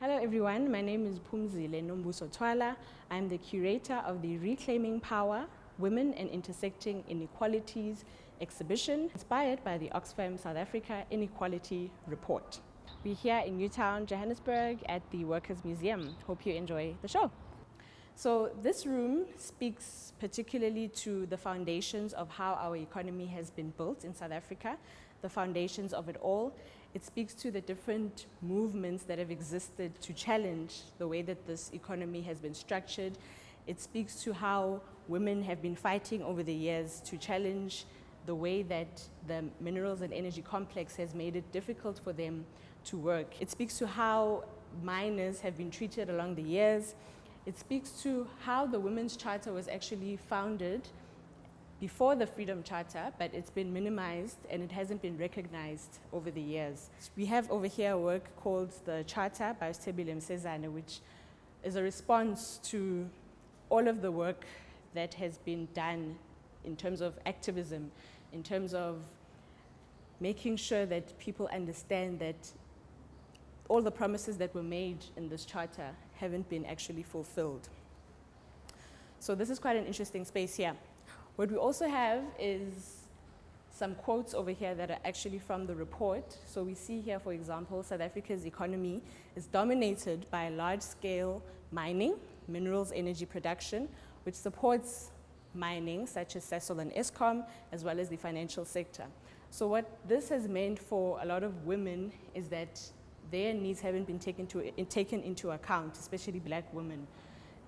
Hello everyone, my name is Moosa. I'm the curator of the Reclaiming Power, Women and Intersecting Inequalities exhibition, inspired by the Oxfam South Africa Inequality Report. We're here in Newtown, Johannesburg at the Workers' Museum. Hope you enjoy the show. So this room speaks particularly to the foundations of how our economy has been built in South Africa, the foundations of it all. It speaks to the different movements that have existed to challenge the way that this economy has been structured. It speaks to how women have been fighting over the years to challenge the way that the minerals and energy complex has made it difficult for them to work. It speaks to how minors have been treated along the years. It speaks to how the Women's Charter was actually founded before the Freedom Charter, but it's been minimized and it hasn't been recognized over the years. We have over here a work called the Charter by Msezane, which is a response to all of the work that has been done in terms of activism, in terms of making sure that people understand that all the promises that were made in this charter haven't been actually fulfilled. So this is quite an interesting space here. What we also have is some quotes over here that are actually from the report. So we see here, for example, South Africa's economy is dominated by large-scale mining, minerals energy production, which supports mining such as Sasol and Eskom, as well as the financial sector. So what this has meant for a lot of women is that their needs haven't been taken into account, especially black women.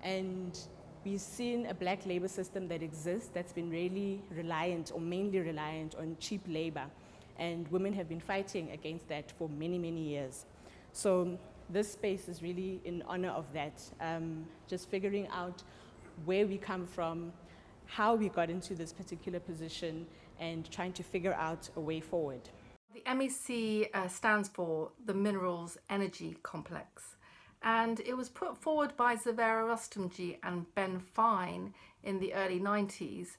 And we've seen a black labor system that exists that's been really reliant or mainly reliant on cheap labor. And women have been fighting against that for many, many years. So this space is really in honor of that. Just figuring out where we come from, how we got into this particular position, and trying to figure out a way forward. The MEC stands for the Minerals Energy Complex. And it was put forward by Zavera Rustamji and Ben Fine in the early 90s,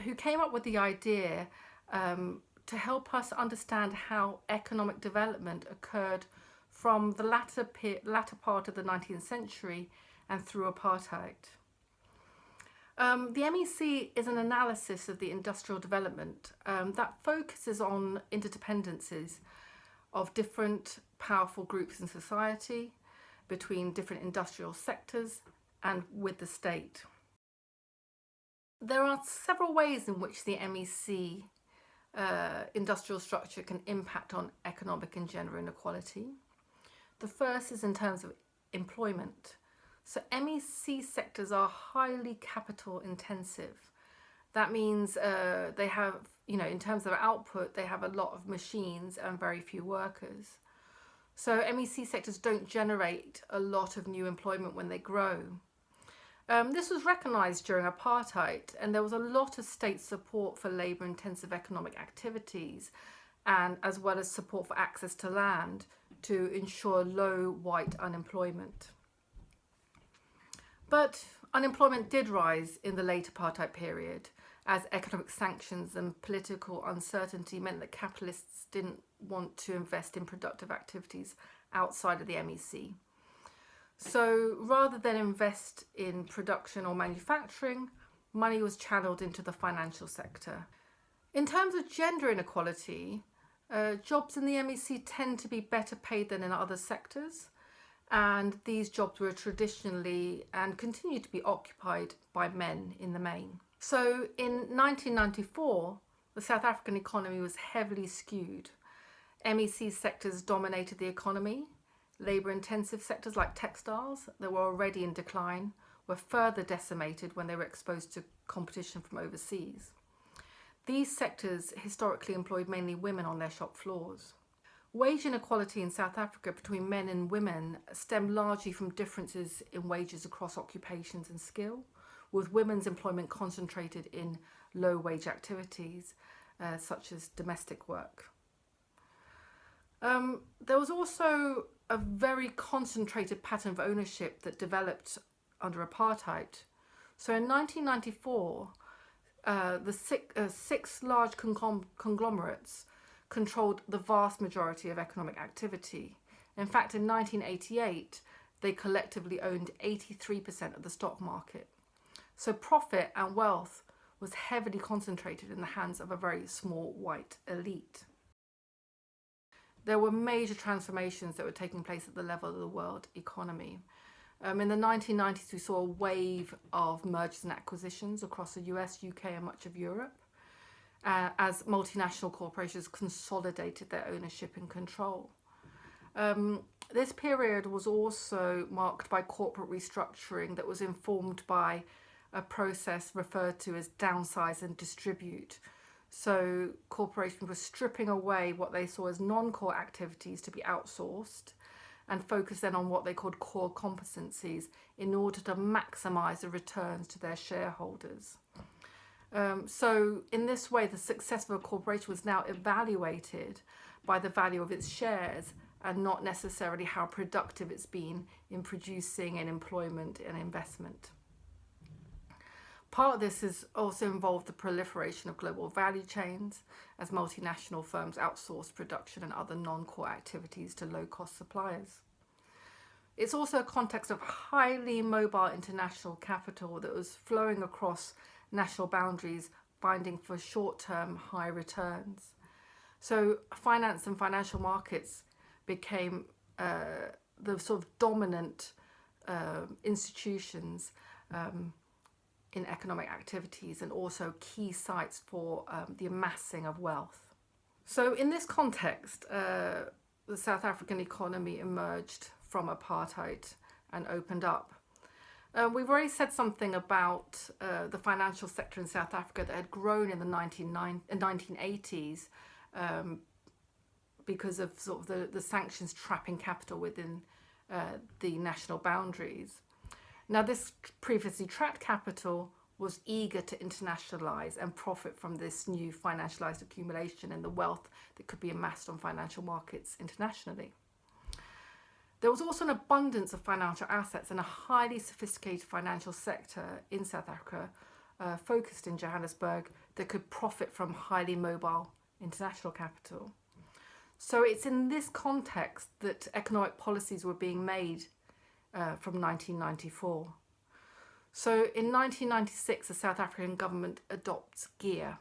who came up with the idea to help us understand how economic development occurred from the latter part of the 19th century and through apartheid. The MEC is an analysis of the industrial development that focuses on interdependencies of different powerful groups in society, between different industrial sectors and with the state. There are several ways in which the MEC industrial structure can impact on economic and gender inequality. The first is in terms of employment. So MEC sectors are highly capital intensive. That means they have, in terms of output, they have a lot of machines and very few workers. So MEC sectors don't generate a lot of new employment when they grow. This was recognised during apartheid, and there was a lot of state support for labour-intensive economic activities, and as well as support for access to land to ensure low white unemployment. But unemployment did rise in the late apartheid period, as economic sanctions and political uncertainty meant that capitalists didn't want to invest in productive activities outside of the MEC. So rather than invest in production or manufacturing, money was channeled into the financial sector. In terms of gender inequality, jobs in the MEC tend to be better paid than in other sectors, and these jobs were traditionally and continue to be occupied by men in the main. So in 1994, the South African economy was heavily skewed. MEC sectors dominated the economy. Labour-intensive sectors like textiles, that were already in decline, were further decimated when they were exposed to competition from overseas. These sectors historically employed mainly women on their shop floors. Wage inequality in South Africa between men and women stemmed largely from differences in wages across occupations and skill, with women's employment concentrated in low-wage activities, such as domestic work. There was also a very concentrated pattern of ownership that developed under apartheid. So in 1994, the six large conglomerates controlled the vast majority of economic activity, In fact, in 1988, they collectively owned 83% of the stock market. So profit and wealth was heavily concentrated in the hands of a very small white elite. There were major transformations that were taking place at the level of the world economy. In the 1990s, we saw a wave of mergers and acquisitions across the US, UK and much of Europe, as multinational corporations consolidated their ownership and control. This period was also marked by corporate restructuring that was informed by a process referred to as downsize and distribute. So corporations were stripping away what they saw as non-core activities to be outsourced and focused then on what they called core competencies in order to maximize the returns to their shareholders. So in this way, the success of a corporation was now evaluated by the value of its shares and not necessarily how productive it's been in producing and employment and investment. Part of this has also involved the proliferation of global value chains as multinational firms outsourced production and other non-core activities to low-cost suppliers. It's also a context of highly mobile international capital that was flowing across national boundaries, finding for short-term high returns. So finance and financial markets became the sort of dominant institutions in economic activities and also key sites for the amassing of wealth. So in this context, the South African economy emerged from apartheid and opened up. We've already said something about the financial sector in South Africa that had grown in the 1980s because of sort of the sanctions trapping capital within the national boundaries. Now, this previously trapped capital was eager to internationalise and profit from this new financialised accumulation and the wealth that could be amassed on financial markets internationally. There was also an abundance of financial assets and a highly sophisticated financial sector in South Africa, focused in Johannesburg, that could profit from highly mobile international capital. So it's in this context that economic policies were being made from 1994. So in 1996, the South African government adopts GEAR,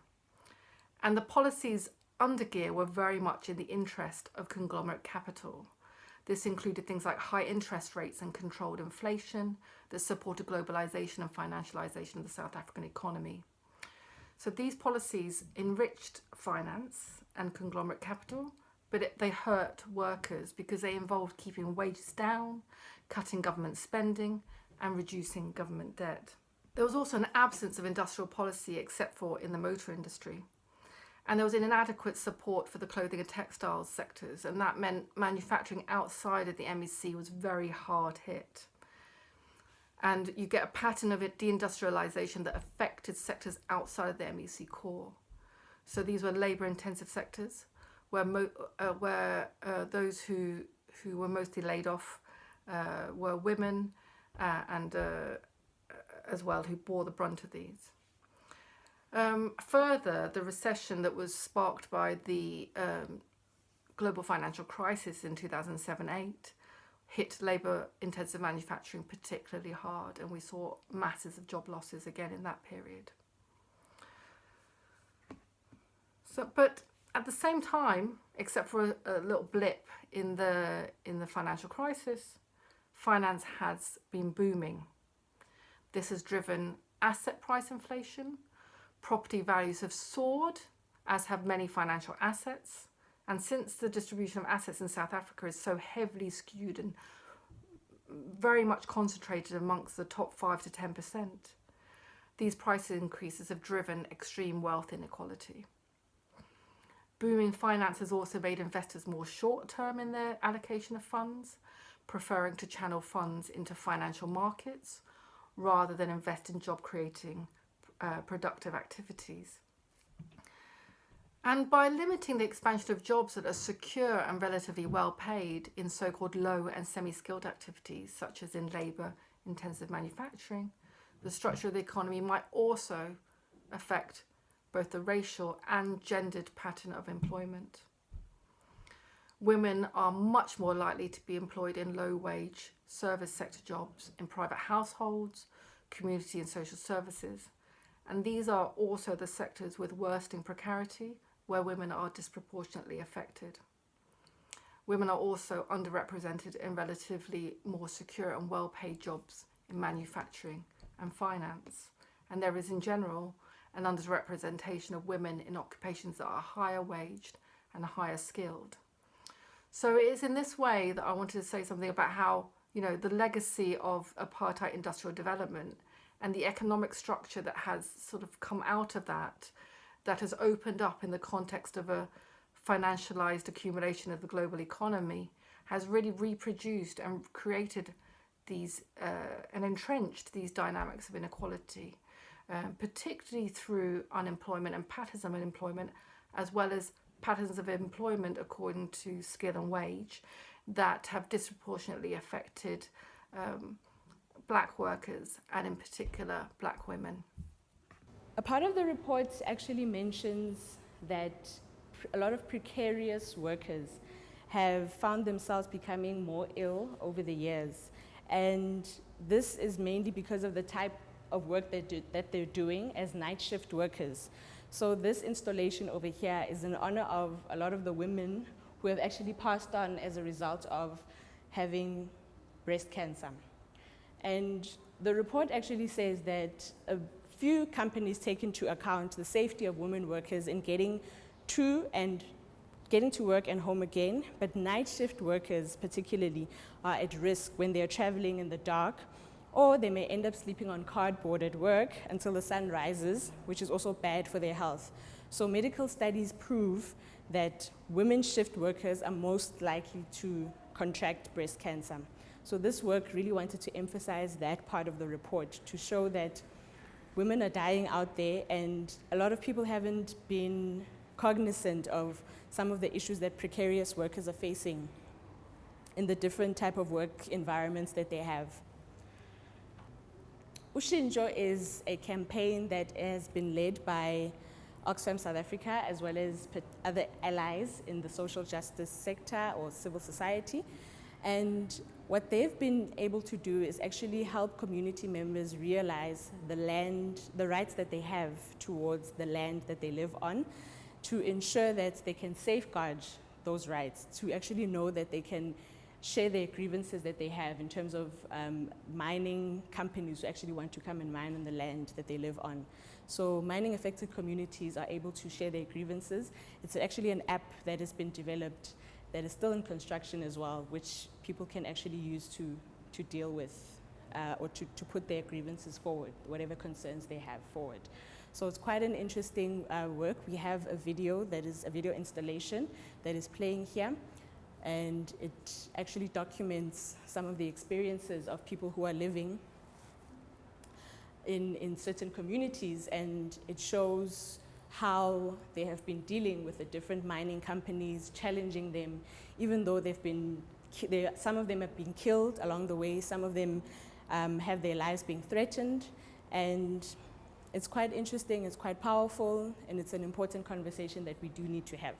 and the policies under GEAR were very much in the interest of conglomerate capital. This included things like high interest rates and controlled inflation that supported globalization and financialization of the South African economy. So these policies enriched finance and conglomerate capital, but they hurt workers because they involved keeping wages down, cutting government spending, and reducing government debt. There was also an absence of industrial policy except for in the motor industry. And there was an inadequate support for the clothing and textiles sectors, and that meant manufacturing outside of the MEC was very hard hit. And you get a pattern of deindustrialization that affected sectors outside of the MEC core. So these were labour-intensive sectors, where those who were mostly laid off were women and as well who bore the brunt of these. Further, the recession that was sparked by the global financial crisis in 2007-8 hit labour-intensive manufacturing particularly hard, and we saw masses of job losses again in that period. But at the same time, except for a little blip in the financial crisis, finance has been booming. This has driven asset price inflation. Property values have soared, as have many financial assets. And since the distribution of assets in South Africa is so heavily skewed and very much concentrated amongst the top 5 to 10%, these price increases have driven extreme wealth inequality. Booming finance has also made investors more short-term in their allocation of funds, preferring to channel funds into financial markets rather than invest in job-creating productive activities. And by limiting the expansion of jobs that are secure and relatively well paid in so-called low and semi-skilled activities, such as in labour-intensive manufacturing, the structure of the economy might also affect both the racial and gendered pattern of employment. women are much more likely to be employed in low-wage service sector jobs in private households, community and social services. And these are also the sectors with worsening precarity, where women are disproportionately affected. Women are also underrepresented in relatively more secure and well-paid jobs in manufacturing and finance. And there is, in general, an underrepresentation of women in occupations that are higher waged and higher skilled. So it is in this way that I wanted to say something about how, the legacy of apartheid industrial development and the economic structure that has sort of come out of that has opened up in the context of a financialized accumulation of the global economy, has really reproduced and created these and entrenched these dynamics of inequality, particularly through unemployment and patterns of unemployment, as well as patterns of employment according to skill and wage that have disproportionately affected black workers and in particular black women. A part of the report actually mentions that a lot of precarious workers have found themselves becoming more ill over the years. And this is mainly because of the type of work that they're doing as night shift workers. So this installation over here is in honor of a lot of the women who have actually passed on as a result of having breast cancer. And the report actually says that a few companies take into account the safety of women workers in getting to work and home again, but night shift workers particularly are at risk when they're traveling in the dark, or they may end up sleeping on cardboard at work until the sun rises, which is also bad for their health. So medical studies prove that women shift workers are most likely to contract breast cancer. So this work really wanted to emphasize that part of the report to show that women are dying out there, and a lot of people haven't been cognizant of some of the issues that precarious workers are facing in the different type of work environments that they have. Ushintsho is a campaign that has been led by Oxfam South Africa as well as other allies in the social justice sector or civil society. And what they've been able to do is actually help community members realize the rights that they have towards the land that they live on, to ensure that they can safeguard those rights, to actually know that they can share their grievances that they have in terms of mining companies who actually want to come and mine on the land that they live on. So mining affected communities are able to share their grievances. It's actually an app that has been developed that is still in construction as well, which people can actually use to deal with or to put their grievances forward, whatever concerns they have forward. So it's quite an interesting work. We have a video that is a video installation that is playing here, and it actually documents some of the experiences of people who are living in certain communities, and it shows how they have been dealing with the different mining companies, challenging them, even though some of them have been killed along the way, some of them have their lives being threatened, and it's quite interesting, it's quite powerful, and it's an important conversation that we do need to have.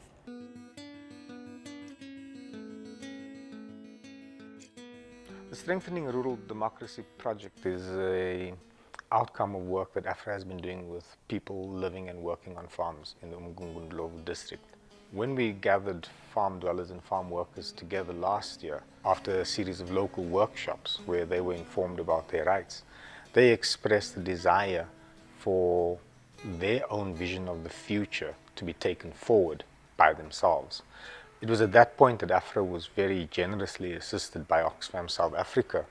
The Strengthening Rural Democracy project is an outcome of work that AFRA has been doing with people living and working on farms in the Umgungundlovu district. When we gathered farm dwellers and farm workers together last year after a series of local workshops where they were informed about their rights, they expressed a desire for their own vision of the future to be taken forward by themselves. It was at that point that AFRA was very generously assisted by Oxfam South Africa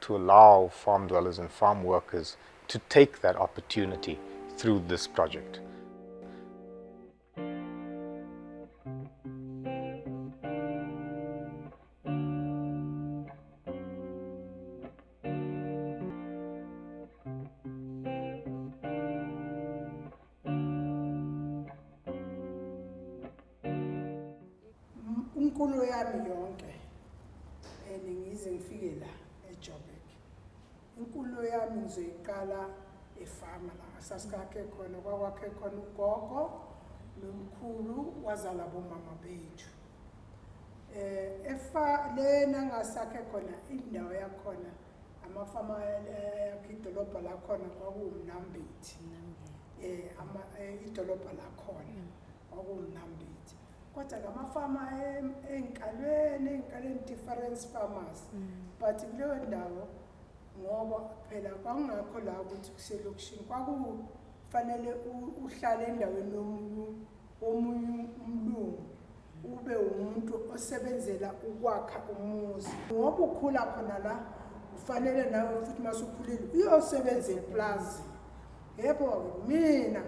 to allow farm dwellers and farm workers to take that opportunity through this project. Unkulu yami yonke ningize ngifike la eJoburg. Unkulu yami ngizoyiqala efama la sasikakhe khona kwakwakhe khona ugogo nomkhulu wazala bomama bethu. lena ngasakhe khona indawo yakhona amafama idolobha lakhona kwakuwumnambithi idolobha lakhona kwakuwumnambithi kodwa ngamafama enkalweni different farmers but kuleyo ndawo ngoba phela kwangakho la ukuthi kuselokishini kwakufanele uhlale endaweni omunye umlungu ube umuntu osebenzela ukwakha umuzi ngoba ukhula khona la ufanele nawe futhi masukhulile uyosebenza eplaza yebo mina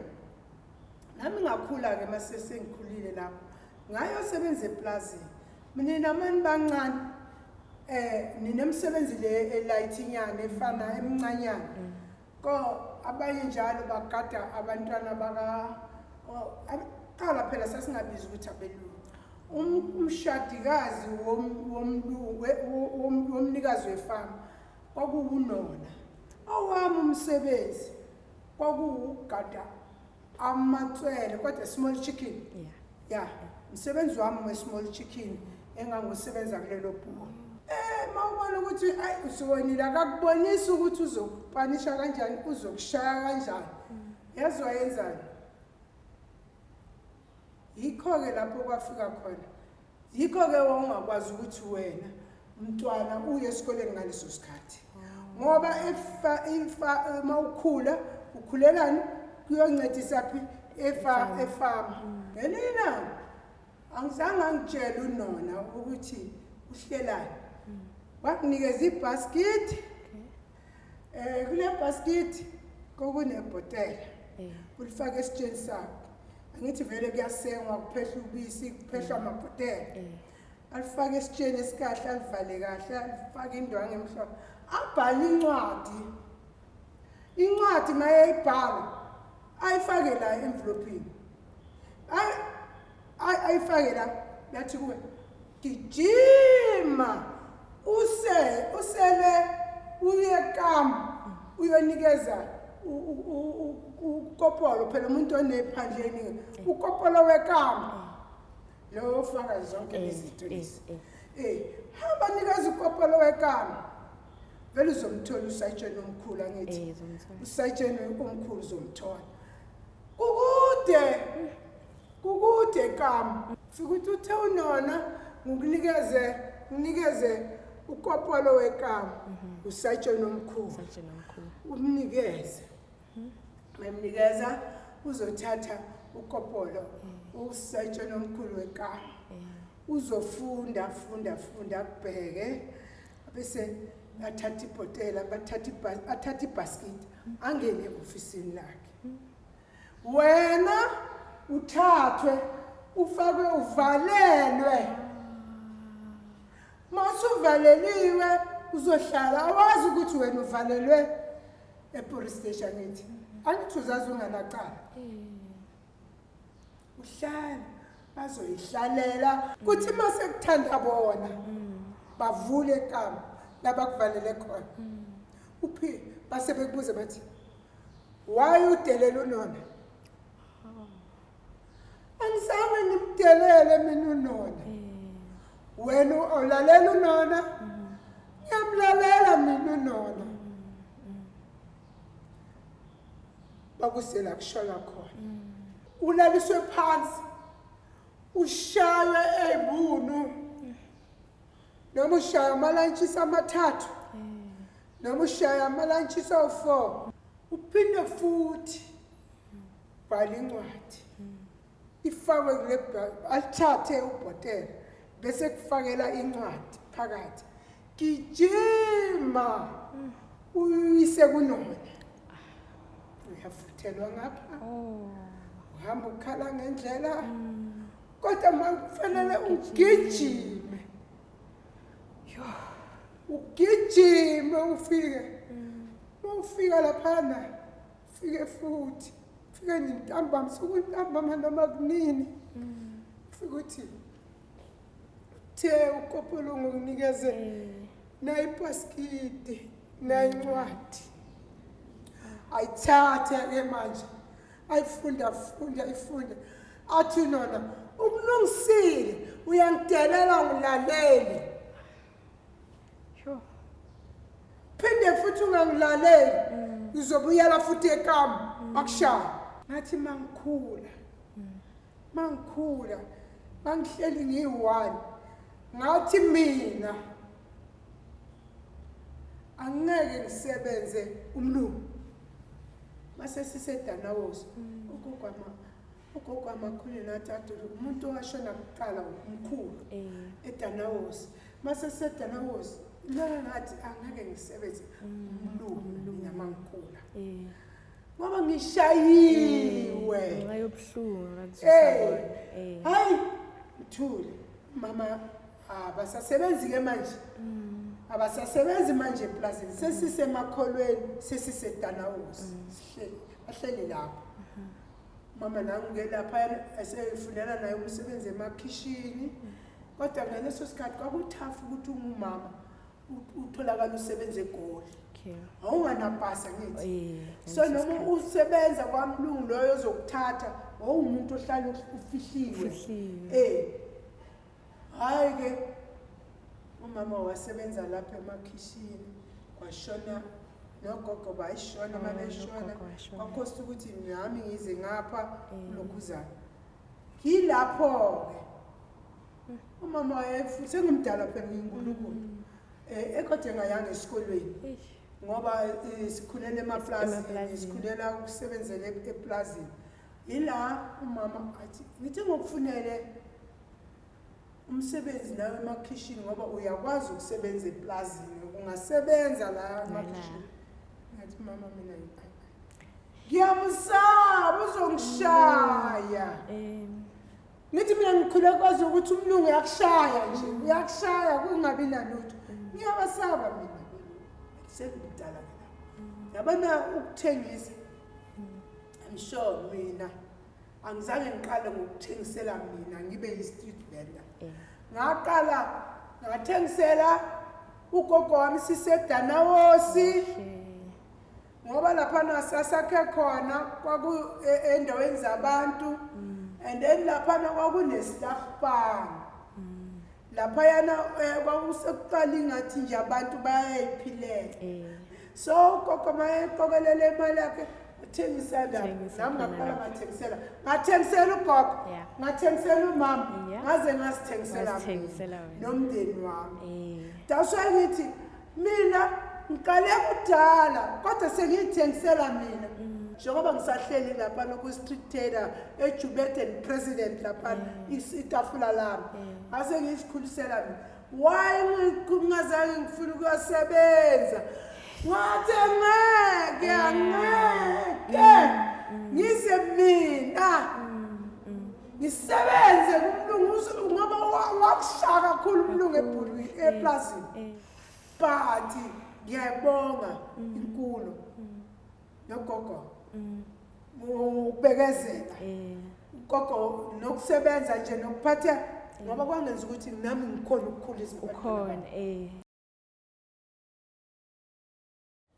nami ngakhula ke masesengikhulile lapho ngayosebenza eplaza mina namani bancane ninemsebenzi le elayithinyana efana emncanyana ko abanye njalo bagada abantwana qala phela sasingabizi ukuthi abelungu umshadikazi womnikazi wefama kwakuwunona owami umsebenzi kwakuwugada amatswele kodwa small chicken umsebenzi wami we-small chicken engangosebenza kulelo bhuku mawubona ukuthi usuwonile akakubonisi ukuthi uzokupanisha kanjani uzokushaya kanjani yazi wayenzani yikho-ke lapho kwafika khona yikho-ke wawungakwazi ukuthi wena umntwana uye esikoleni ngaleso sikhathi ngoba mawukhula ukhulelani kuyoncedisa phi efama ngenina angizange angitshela unona ukuthi uhlelani wakunikeza ibhaskithi kule bhaskithi kokunebhotela ulifake esitsheni sakho angithi vele kuyasengwa kuphehla ubisi kuphehlwa amabhotela alifake esitsheni esikahle alivale kahle alifake indwangu emhlophe abhala incwadi mayeyibhala ayifake la envelopini ayifake la yathi kuwe gijima usele uyekama uyonikeza ukopolo phela umuntu onephandleni ukopolo wekama lo ufaka zonke izinto lezi hamba nikeza ukopolo wekama vele uzomthola usayitsheni omkhulu angithi usayitsheni omkhulu uzomthola kukude kama fika ukuthi uthe unona nginikeze ukopolo wekama usayitsheni omkhulu umnikeze memnikeza uzothatha ukopolo usayitsheni omkhulu wekama uzofunda kubheke bese athatha ibhotela athatha ibhaskithi angene e-ofisini lakhe wena uthathwe ufakwe uvalelwe masuvaleliwe uzohlala awazi ukuthi wena uvalelwe e-police station ethi angithi uzazi unganacala uhlala bazoyihlalela kuthi mase kuthanda bona bavule ekama labakuvalele khona uphi base bekubuza bathi why udelela unona angisanga nimdelele mina unona wena ulalela unona ngiyamlalela mina unona bakusela kushola khona ulaliswe phansi ushaywe ebunu noma ushaya amalantshisi amathathu noma ushaya amalantshisi awu-4 uphinde futhi bhala incwadi ifakwe kule athathe ubhotela bese kufakela incwadi phakathi gijima uyise kunona uyafuthelwa ngapha uhamba ukhala ngendlela kodwa makufanele ugijime ugijime ufika laphana ufike futhi ufike nentambama sokuntambama noma kunini ufike uthi the ukopolo ngokunikeze nayibhaskidi nayincwadi ayithathe-ke manje ayifunda athi nona ukulungisile uyangidelela ngilaleli phinde futhi ungangilaleli ngizobuyela futhi ekhaya akushaya ngathi mangikhula mangihleli ngiyi-1 ngathi mina angeke ngisebenze umlungu mase sisedanawosi ugogo amakhulu nathathu umuntu owashona kuqala umkhulu edanawosi mase sisedanawosi lana ngathi angeke ngisebenze umlungu mina mangikhula ngoba ngishayiwe ngayobuhlungu hayi mthule mama abasasebenzi-ke manje abasasebenzi manje eplazini sesisemakholweni sesisedanawosi bahleli lapho mama nangu-ke lapha esefundela naye umsebenzi emakhishini kodwa ngaleso sikhathi kwakuthafu ukuthi ungumama utholakala usebenze eGoli awunganapasa ngithi so noma usebenza kwamlungu loyo ozokuthatha wawumuntu ohlala ufihliwe hayi-ke umama wasebenza lapha emakhishini kwashona nogogo bayishona babeshona kwakhosta ukuthi nami ngize ngapha lokhuzana yilapho-ke umama wayefuthi sengimdala phela ngiyinkulunkulu ekade ngayanga esikolweni ngoba sikhulela emaplazini sikhulela ukusebenzela eplazini yila umama athi ngithi ngokufunele umsebenzi nawe emakhishini ngoba uyakwazi ukusebenza eplazini ungasebenza la emakhishini ngathi mama mina ngiyamsaba uzongishaya ngithi mina ngikhule kwazi ukuthi umlungu uyakushaya nje uyakushaya kungabi nalutho ngiyabasaba mina sekudala yabona ukuthengisa I'm sure mina angizange ngiqale ngokuthengisela mina ngibe yi-street vendor ngaqala ngathengisela ugogo wami sisedanawosi ngoba lapha nasasakhe khona kwaku endaweni zabantu and then lapha kwakunestarfan lapha yana kwakusekuqala ingathi nje abantu bayayiphilela so ugogo mayeqokelele imali yakhe uthengisa nami ngaqala ngathengisela ugogo ngathengisela umama ngaze ngasithengisela nomndeni wami that's why ngithi mina ngiqale kudala kodwa sengiyithengisela mina njengoba ngisahleli lapha ku-street trader eJubetan president lapha itafula lami ase ngisikhulisela mina why ngingazange ngifuna ukuyasebenza ngathi angeke ngize mina ngisebenze kumlungu ngoba wakushaya kakhulu umlungu eplazini but ngiyabonga inkulu nogogo ubekezela ugogo nokusebenza nje nokuphatha ngoba kwangenza ukuthi nami ngikhona ukukhulisa ukhona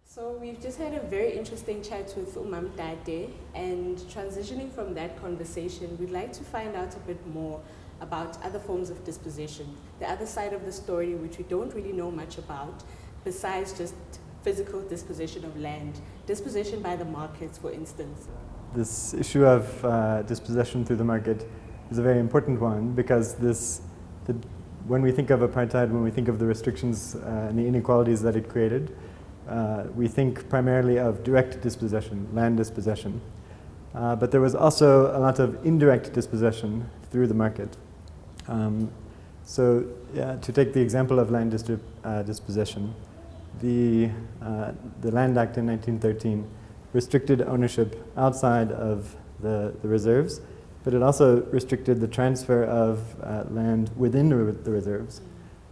So we've just had a very interesting chat with Umam Dade, and transitioning from that conversation, we'd like to find out a bit more about other forms of dispossession, the other side of the story which we don't really know much about, besides just physical dispossession of land, dispossession by the markets, for instance. This issue of dispossession through the market is a very important one because when we think of apartheid, when we think of the restrictions and the inequalities that it created, we think primarily of direct dispossession, land dispossession. But there was also a lot of indirect dispossession through the market. To take the example of land dispossession, the Land Act in 1913 restricted ownership outside of the reserves, but it also restricted the transfer of land within the reserves.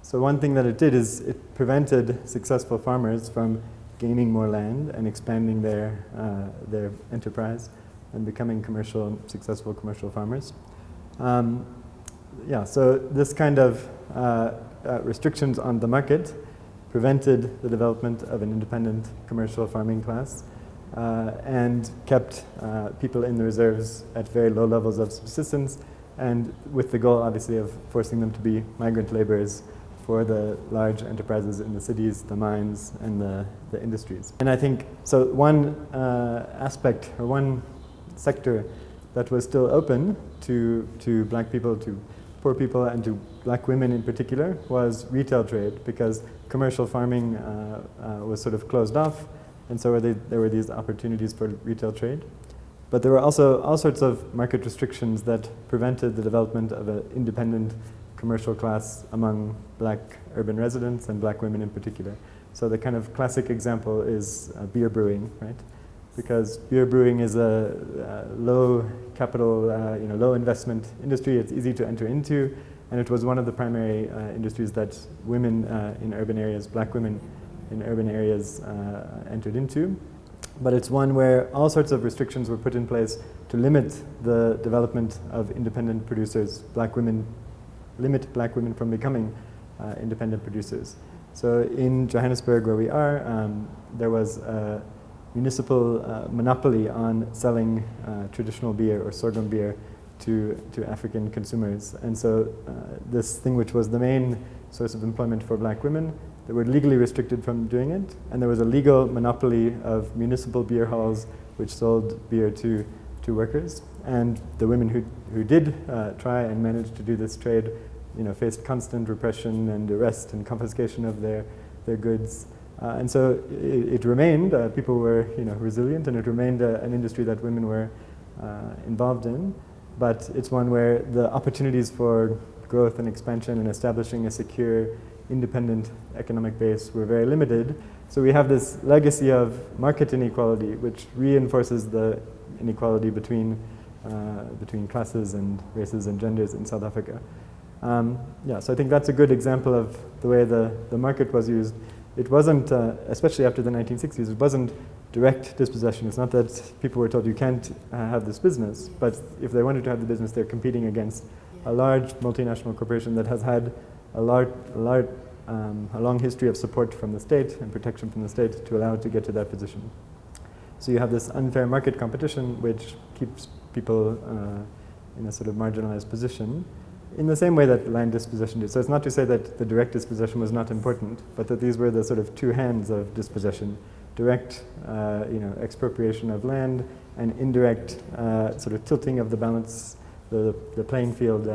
So one thing that it did is it prevented successful farmers from gaining more land and expanding their enterprise and becoming successful commercial farmers. So this kind of restrictions on the market prevented the development of an independent commercial farming class and kept people in the reserves at very low levels of subsistence, and with the goal obviously of forcing them to be migrant laborers for the large enterprises in the cities, the mines, and the industries. And I think, so one aspect, or one sector that was still open to black people, to poor people, and to black women in particular, was retail trade, because commercial farming was sort of closed off, and so there were these opportunities for retail trade. But there were also all sorts of market restrictions that prevented the development of an independent commercial class among black urban residents and black women in particular. So the kind of classic example is beer brewing, right? Because beer brewing is a low capital, low investment industry. It's easy to enter into, and it was one of the primary industries that women in urban areas, black women in urban areas, entered into. But it's one where all sorts of restrictions were put in place to limit the development of independent producers. Limit black women from becoming independent producers. So in Johannesburg, where we are, there was a municipal monopoly on selling traditional beer or sorghum beer to African consumers. And so this thing, which was the main source of employment for black women, they were legally restricted from doing it, and there was a legal monopoly of municipal beer halls which sold beer to workers. And the women who did try and manage to do this trade, faced constant repression and arrest and confiscation of their goods. And so it remained, people were resilient, and it remained an industry that women were involved in. But it's one where the opportunities for growth and expansion and establishing a secure, independent economic base were very limited. So we have this legacy of market inequality, which reinforces the inequality between classes and races and genders in South Africa. So I think that's a good example of the way the market was used. It wasn't, especially after the 1960s, it wasn't direct dispossession. It's not that people were told you can't have this business, but if they wanted to have the business, they're competing against a large multinational corporation that has had a long history of support from the state and protection from the state to allow it to get to that position. So you have this unfair market competition which keeps people in a sort of marginalized position in the same way that land dispossession did. So it's not to say that the direct dispossession was not important, but that these were the sort of two hands of dispossession. Direct expropriation of land, and indirect sort of tilting of the balance, the playing field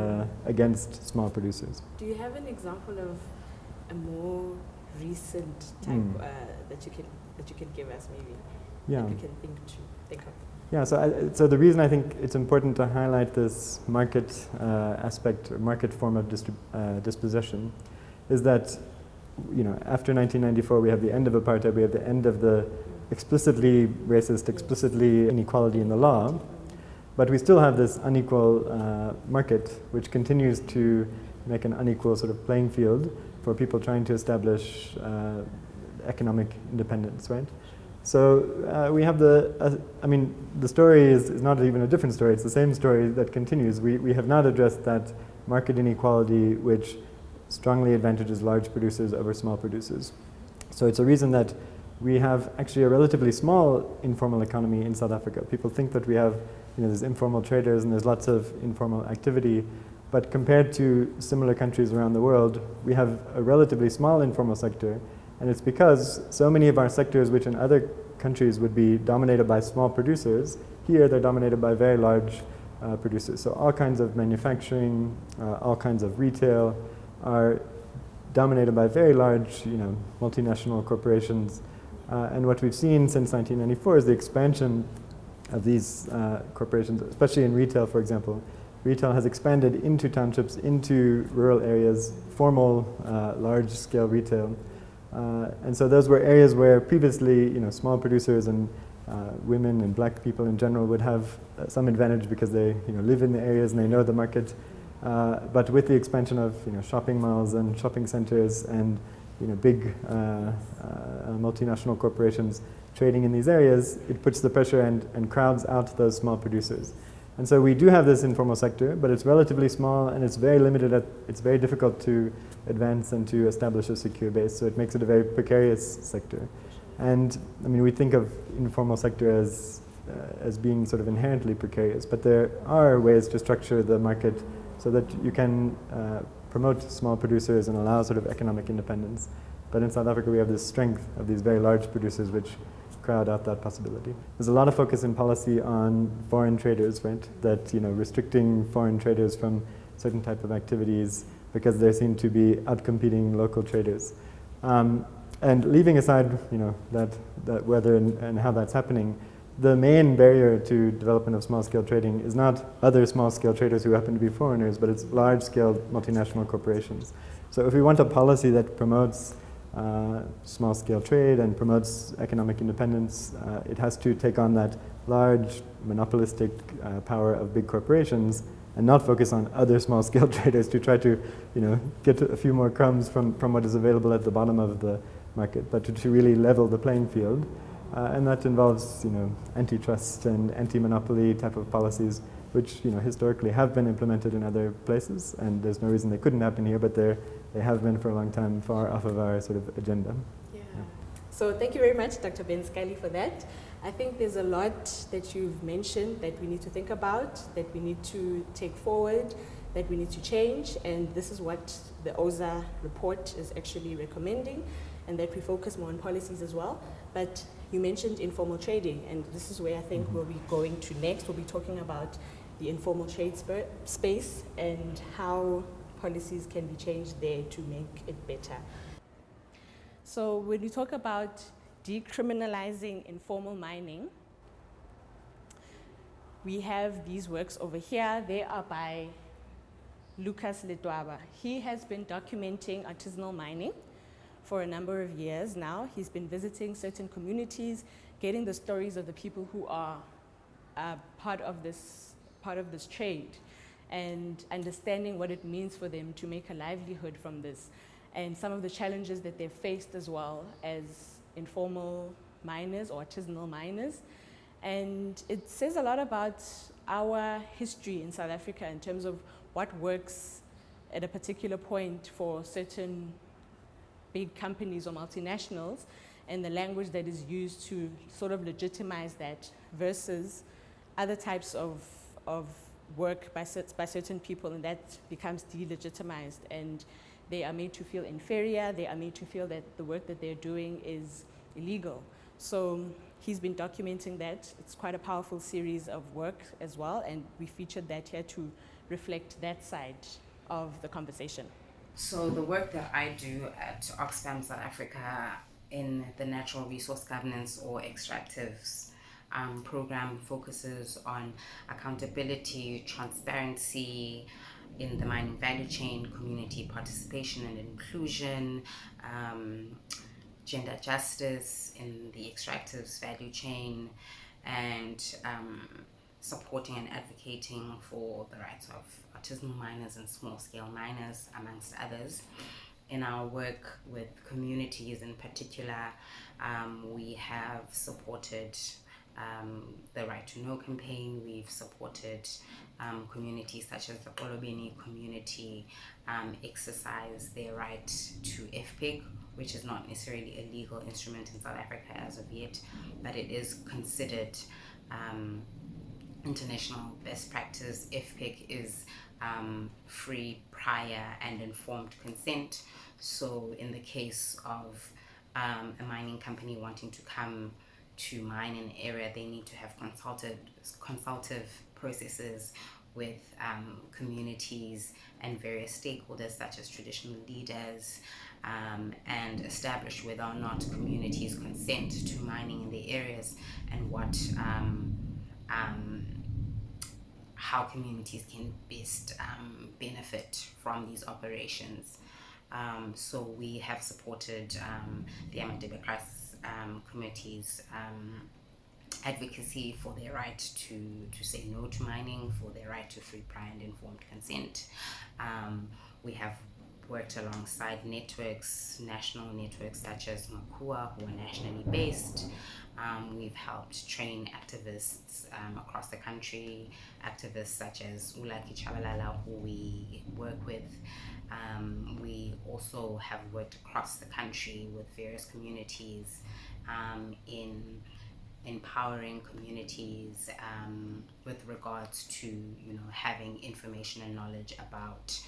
against small producers. Do you have an example of a more recent type that you can give us, maybe? Yeah. That we can think of. Yeah. So the reason I think it's important to highlight this market aspect, or market form of dispossession, is that after 1994 we have the end of apartheid, we have the end of the explicitly racist, explicitly inequality in the law. But we still have this unequal market, which continues to make an unequal sort of playing field for people trying to establish economic independence, right? So we have the story is not even a different story, it's the same story that continues. We have not addressed that market inequality which strongly advantages large producers over small producers. So it's a reason that we have actually a relatively small informal economy in South Africa. People think that we have there's informal traders and there's lots of informal activity, but compared to similar countries around the world, we have a relatively small informal sector, and it's because so many of our sectors, which in other countries would be dominated by small producers, here they're dominated by very large producers. So all kinds of manufacturing, all kinds of retail are dominated by very large, multinational corporations. And what we've seen since 1994 is the expansion of these corporations, especially in retail, for example. Retail has expanded into townships, into rural areas, formal, large-scale retail. And so those were areas where previously, small producers and women and black people in general would have some advantage because they, live in the areas and they know the market. But with the expansion of, shopping malls and shopping centers and, big multinational corporations trading in these areas, it puts the pressure and crowds out those small producers. And so we do have this informal sector, but it's relatively small and it's very limited. It's very difficult to advance and to establish a secure base, so it makes it a very precarious sector. And we think of informal sector as being sort of inherently precarious, but there are ways to structure the market so that you can promote small producers and allow sort of economic independence. But in South Africa, we have this strength of these very large producers which crowd out that possibility. There's a lot of focus in policy on foreign traders, right? That, restricting foreign traders from certain type of activities because they seem to be outcompeting local traders. And leaving aside, that whether and how that's happening, the main barrier to development of small-scale trading is not other small-scale traders who happen to be foreigners, but it's large-scale multinational corporations. So if we want a policy that promotes small-scale trade and promotes economic independence, it has to take on that large monopolistic power of big corporations and not focus on other small-scale traders to try to, get a few more crumbs from what is available at the bottom of the market, but to really level the playing field. And that involves, antitrust and anti-monopoly type of policies, which, historically have been implemented in other places, and there's no reason they couldn't happen here, but they have been for a long time far off of our sort of agenda. Yeah. So thank you very much, Dr. Ben Scully, for that. I think there's a lot that you've mentioned that we need to think about, that we need to take forward, that we need to change, and this is what the OZA report is actually recommending, and that we focus more on policies as well. But you mentioned informal trading, and this is where I think we'll be going to next. We'll be talking about the informal trade space and how policies can be changed there to make it better. So when we talk about decriminalizing informal mining, we have these works over here. They are by Lucas Ledwaba. He has been documenting artisanal mining for a number of years now. He's been visiting certain communities, getting the stories of the people who are part of this trade, and understanding what it means for them to make a livelihood from this, and some of the challenges that they've faced as well as informal miners or artisanal miners. And it says a lot about our history in South Africa in terms of what works at a particular point for certain big companies or multinationals, and the language that is used to sort of legitimize that versus other types of work by certain people, and that becomes delegitimized, and they are made to feel inferior, they are made to feel that the work that they're doing is illegal. So he's been documenting that. It's quite a powerful series of work as well, and we featured that here to reflect that side of the conversation. So the work that I do at Oxfam South Africa in the Natural Resource Governance or Extractives program focuses on accountability, transparency in the mining value chain, community participation and inclusion, gender justice in the extractives value chain, and supporting and advocating for the rights of artisanal miners and small-scale miners, amongst others. In our work with communities in particular, we have supported the Right to Know campaign. We've supported communities such as the Olobeni community exercise their right to FPIC, which is not necessarily a legal instrument in South Africa as of yet, but it is considered international best practice. FPIC is free, prior, and informed consent. So in the case of a mining company wanting to come to mine in an area, they need to have consultative processes with communities and various stakeholders such as traditional leaders, and establish whether or not communities consent to mining in the areas, and what how communities can best benefit from these operations. So we have supported the Amadebe committee's advocacy for their right to say no to mining, for their right to free, prior, and informed consent. We have worked alongside networks, national networks such as Makua, who are nationally based. We've helped train activists across the country, activists such as Ulaki Chabalala, who we work with. We also have worked across the country with various communities in empowering communities with regards to having information and knowledge about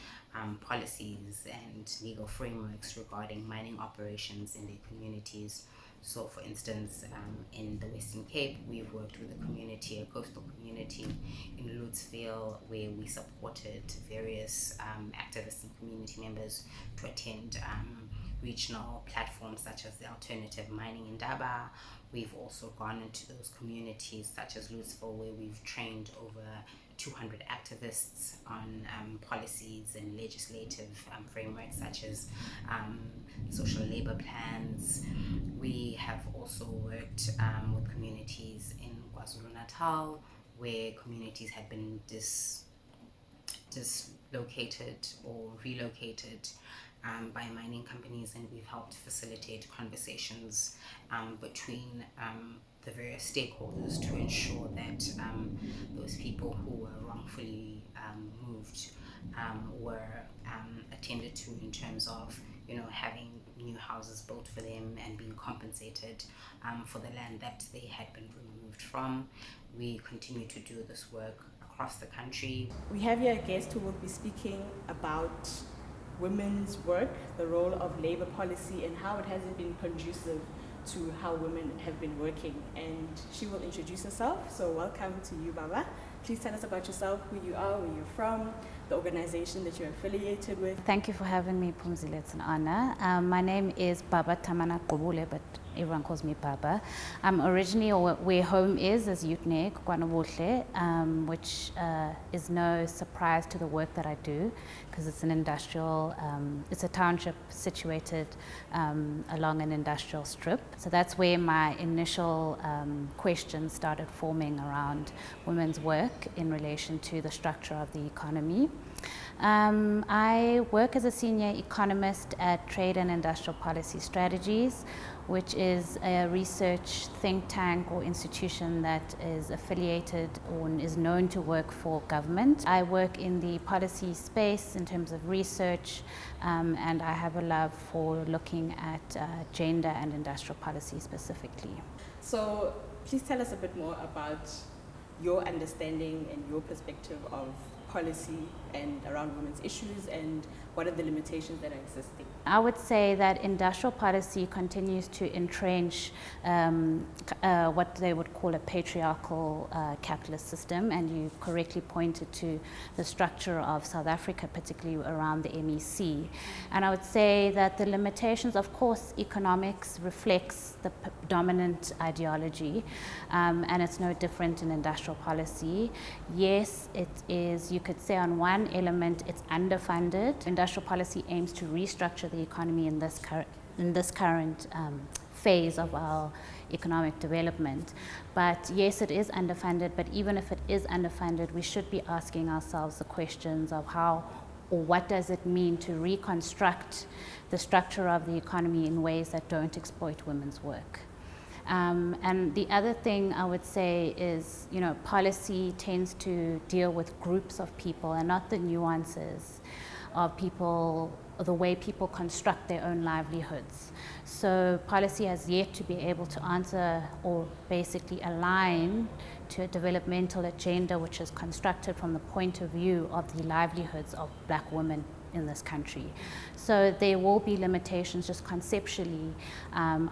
policies and legal frameworks regarding mining operations in their communities. So for instance, in the Western Cape, we've worked with a coastal community in Lutzville, where we supported various activists and community members to attend regional platforms such as the Alternative Mining in Daba. We've also gone into those communities such as Lutzville, where we've trained over 200 activists on policies and legislative frameworks such as social labor plans. We have also worked with communities in KwaZulu-Natal, where communities had been dislocated or relocated by mining companies, and we've helped facilitate conversations between the various stakeholders to ensure that those people who were wrongfully moved were attended to in terms of, having new houses built for them and being compensated for the land that they had been removed from. We continue to do this work across the country. We have here a guest who will be speaking about women's work, the role of labor policy, and how it hasn't been conducive to how women have been working. And she will introduce herself. So welcome to you, Baba. Please tell us about yourself, who you are, where you're from, the organization that you're affiliated with. Thank you for having me, Phumzile. It's an honor. My name is Baba Tamana Qobule, but everyone calls me Baba. I'm originally, where home is Utne, Kwanabuhle, which is no surprise to the work that I do, because it's an industrial, it's a township situated along an industrial strip. So that's where my initial questions started forming around women's work in relation to the structure of the economy. I work as a senior economist at Trade and Industrial Policy Strategies, which is a research think tank or institution that is affiliated or is known to work for government. I work in the policy space in terms of research, and I have a love for looking at gender and industrial policy specifically. So please tell us a bit more about your understanding and your perspective of policy and around women's issues, and what are the limitations that are existing? I would say that industrial policy continues to entrench what they would call a patriarchal capitalist system, and you correctly pointed to the structure of South Africa, particularly around the MEC. And I would say that the limitations, of course, economics reflects the dominant ideology, and it's no different in industrial policy. Yes, it is, you could say on one element, it's underfunded. Industrial policy aims to restructure the economy in this current phase of our economic development. But yes, it is underfunded, but even if it is underfunded, we should be asking ourselves the questions of how or what does it mean to reconstruct the structure of the economy in ways that don't exploit women's work. And the other thing I would say is, policy tends to deal with groups of people and not the nuances of people, the way people construct their own livelihoods. So policy has yet to be able to answer or basically align to a developmental agenda which is constructed from the point of view of the livelihoods of Black women in this country. So there will be limitations just conceptually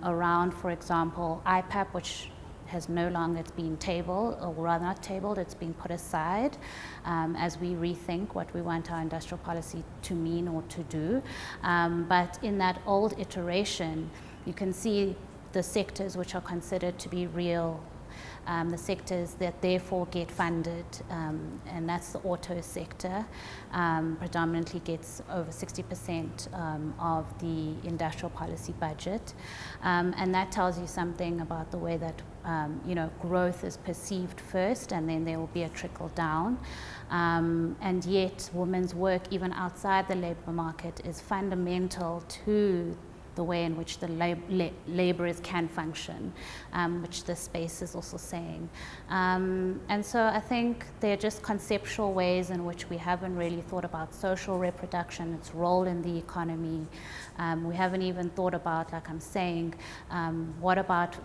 around, for example, IPAP, which has no longer been tabled, or rather not tabled, it's been put aside as we rethink what we want our industrial policy to mean or to do. But in that old iteration, you can see the sectors which are considered to be real, the sectors that therefore get funded, and that's the auto sector, predominantly gets over 60% of the industrial policy budget. And that tells you something about the way that growth is perceived first, and then there will be a trickle down. And yet women's work, even outside the labor market, is fundamental to the way in which the laborers can function, which the space is also saying. And so I think they're just conceptual ways in which we haven't really thought about social reproduction, its role in the economy. We haven't even thought about, like I'm saying, what about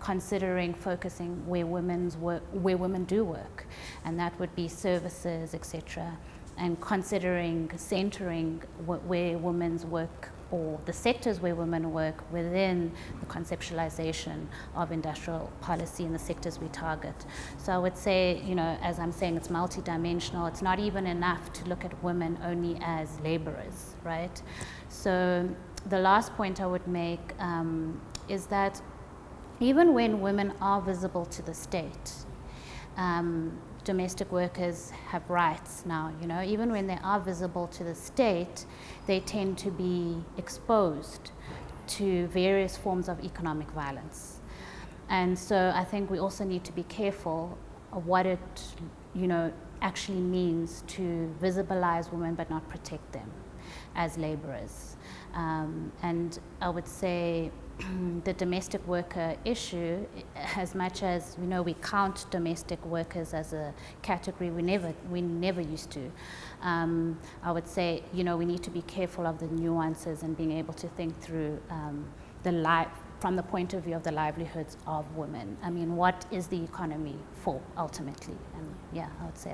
considering focusing where women do work, and that would be services, etc. and considering centering where women's work or the sectors where women work within the conceptualization of industrial policy in the sectors we target. So I would say, you know, as I'm saying, it's multidimensional. It's not even enough to look at women only as laborers, right? So the last point I would make is that even when women are visible to the state, domestic workers have rights now, you know, even when they are visible to the state, they tend to be exposed to various forms of economic violence. And so I think we also need to be careful of what it, you know, actually means to visibilize women but not protect them as laborers. And I would say the domestic worker issue, as much as we know we count domestic workers as a category, we never used to. I would say, you know, we need to be careful of the nuances and being able to think through from the point of view of the livelihoods of women. I mean, what is the economy for ultimately? And yeah, I would say